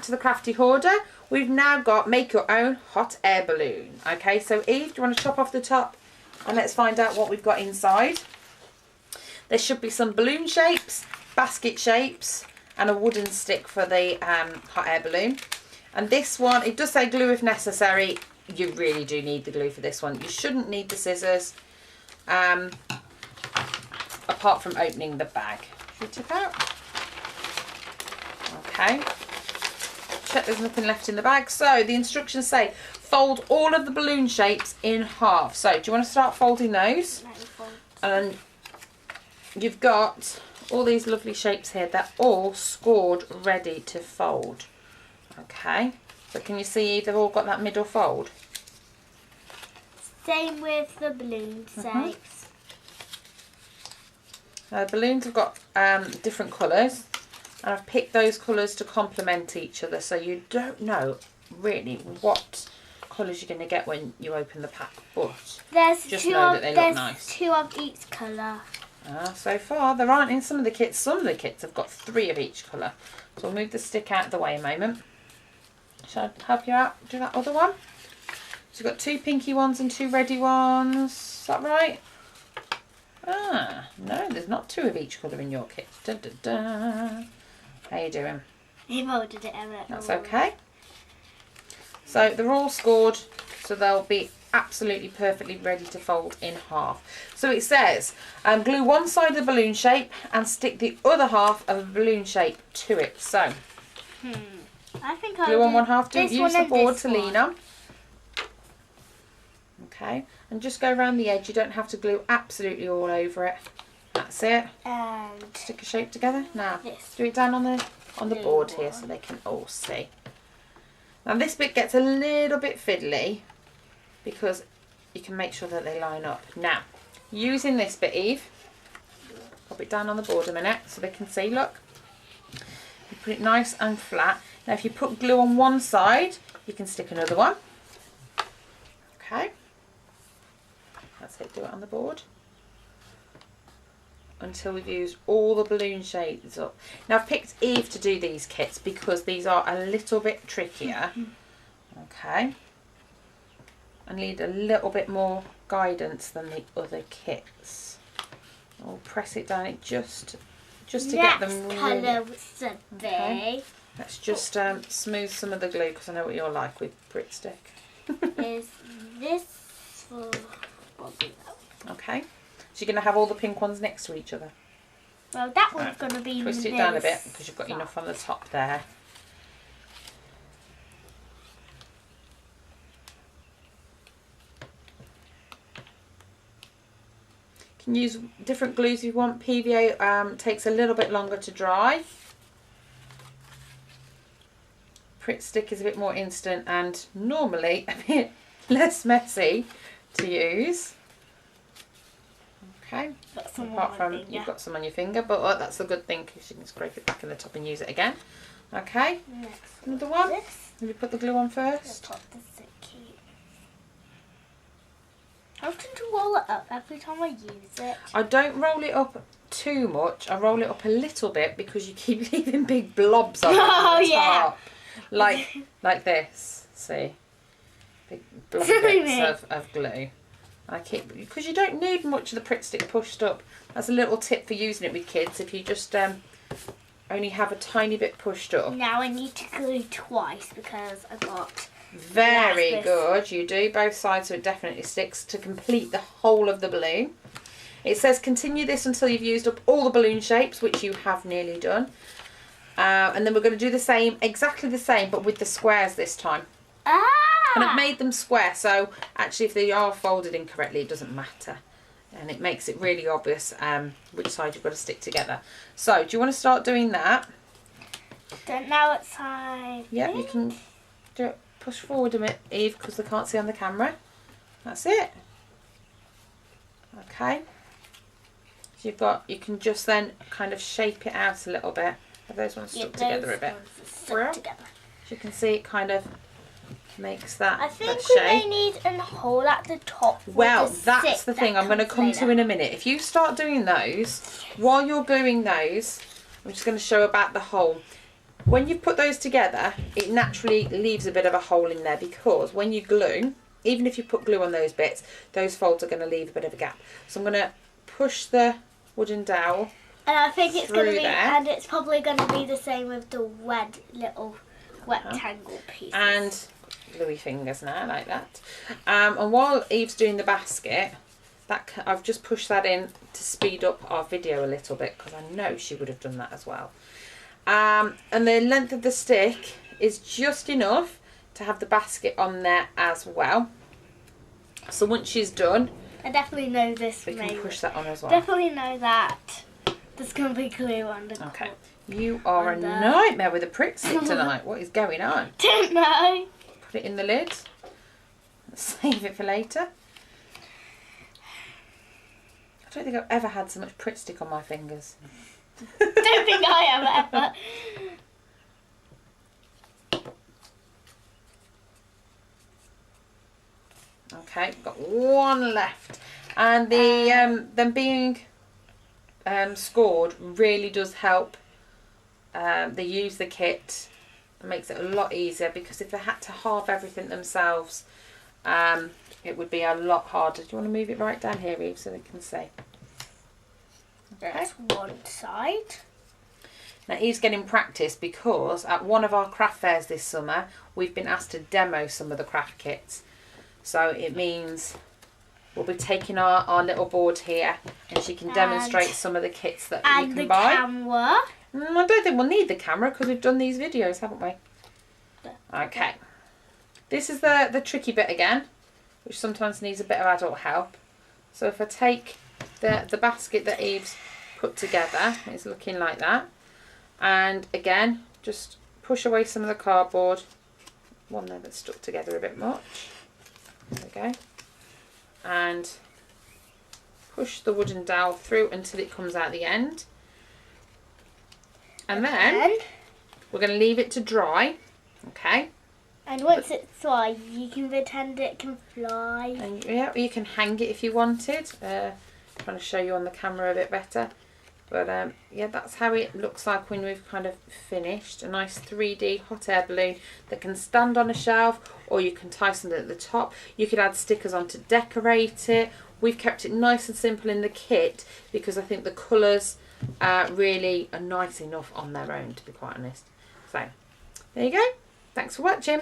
back to the Crafty Hoarder. We've now got make your own hot air balloon. Okay, so Eve, do you want to chop off the top and let's find out what we've got inside. There should be some balloon shapes, basket shapes, and a wooden stick for the hot air balloon. And this one, it does say glue if necessary. You really do need the glue for this one. You shouldn't need the scissors, apart from opening the bag. Should we tip out? Okay. Check there's nothing left in the bag. So the instructions say fold all of the balloon shapes in half. So do you want to start folding those? And you've got all these lovely shapes here. They're all scored ready to fold. Okay. So can you see they've all got that middle fold? Same with the balloon shapes. Balloons have got different colours. And I've picked those colours to complement each other, so you don't know really what colours you're going to get when you open the pack, but just know that they look nice. There's 2 of each colour. So far there aren't in some of the kits. Some of the kits have got 3 of each colour. So we'll move the stick out of the way a moment. Shall I help you out do that other one? So we've got 2 pinky ones and 2 reddy ones. Is that right? Ah, no, there's not 2 of each colour in your kit. Dun, dun, dun. How you doing? He molded it ever. That's okay. So they're all scored, so they'll be absolutely perfectly ready to fold in half. So it says, glue one side of the balloon shape and stick the other half of a balloon shape to it. So, I think glue on one half, this use the board to lean one. on. Okay, and just go around the edge. You don't have to glue absolutely all over it. That's it. And stick a shape together. Now this. do it down on the board here so they can all see. Now this bit gets a little bit fiddly because you can make sure that they line up. Now using this bit, Eve, pop it down on the board a minute so they can see. Look, you put it nice and flat. Now if you put glue on one side, you can stick another one. Okay, that's it. Do it on the board until we've used all the balloon shapes up. Now I've picked Eve to do these kits because these are a little bit trickier. Okay, and need a little bit more guidance than the other kits. I'll press it down just to get them really. Okay. Let's just smooth some of the glue because I know what you're like with Brit stick. Is this for okay. So you're going to have all the pink ones next to each other. Well, that one's going to be twist it down a bit because you've got enough on the top there. You can use different glues if you want. PVA takes a little bit longer to dry. Pritt stick is a bit more instant and normally a bit less messy to use. Okay, apart from you've got some on your finger, but that's a good thing because you can scrape it back in the top and use it again. Okay, another one. Will you put the glue on first? I have to roll it up every time I use it. I don't roll it up too much. I roll it up a little bit because you keep leaving big blobs on the top. Like this. See, big blob bits of glue. I keep, because you don't need much of the Pritt stick pushed up. That's a little tip for using it with kids. If you just only have a tiny bit pushed up. Now I need to glue twice because I got. Very good. You do both sides so it definitely sticks to complete the whole of the balloon. It says continue this until you've used up all the balloon shapes, which you have nearly done. And then we're going to do the same, exactly the same, but with the squares this time. And I've made them square, so actually if they are folded incorrectly, it doesn't matter. And it makes it really obvious which side you've got to stick together. So, do you want to start doing that? Don't know what side. Yeah, you can do it. Push forward a bit, Eve, because they can't see on the camera. That's it. Okay. So you can just then kind of shape it out a little bit. Have those ones stuck together a bit? Stuck together. So you can see it kind of makes that I think that we shape. may need a hole at the top. Well, that's the thing I'm going to come to in a minute. If you start doing those, while you're gluing those, I'm just going to show about the hole. when you put those together, it naturally leaves a bit of a hole in there, because when you glue, even if you put glue on those bits, those folds are going to leave a bit of a gap. So I'm going to push the wooden dowel. And I think it's going to be, there. and it's probably going to be the same with the little rectangle pieces. And gluey fingers now, like that. And while Eve's doing the basket, I've just pushed that in to speed up our video a little bit, because I know she would have done that as well. And the length of the stick is just enough to have the basket on there as well. So once she's done, I definitely know this. we can push that on as well. Definitely know that there's going to be glue on the Okay. You are a nightmare with a prick stick tonight. What is going on? Don't know. Put it in the lid. Save it for later. I don't think I've ever had so much Pritt stick on my fingers. Don't think I have ever. Okay, got one left. And the them being scored really does help. They use the kit. It makes it a lot easier, because if they had to halve everything themselves, it would be a lot harder. Do you want to move it right down here, Eve, so they can see? Okay. That's one side. Now Eve's getting practice, because at one of our craft fairs this summer, we've been asked to demo some of the craft kits. So it means we'll be taking our little board here, and she can demonstrate some of the kits that you can buy. And the camera. I don't think we'll need the camera, because we've done these videos, haven't we? Okay. This is the tricky bit again, which sometimes needs a bit of adult help. So if I take the basket that Eve's put together, it's looking like that. And again, just push away some of the cardboard. One there that's stuck together a bit much. There we go. And push the wooden dowel through until it comes out the end. And then we're going to leave it to dry. Okay. And once it's dry, you can pretend it can fly. And yeah, you can hang it if you wanted. Trying to show you on the camera a bit better. But yeah, that's how it looks like when we've kind of finished. A nice 3D hot air balloon that can stand on a shelf, or you can tie something at the top. You could add stickers on to decorate it. We've kept it nice and simple in the kit, because I think the colours really are nice enough on their own, to be quite honest. So there you go. Thanks for watching.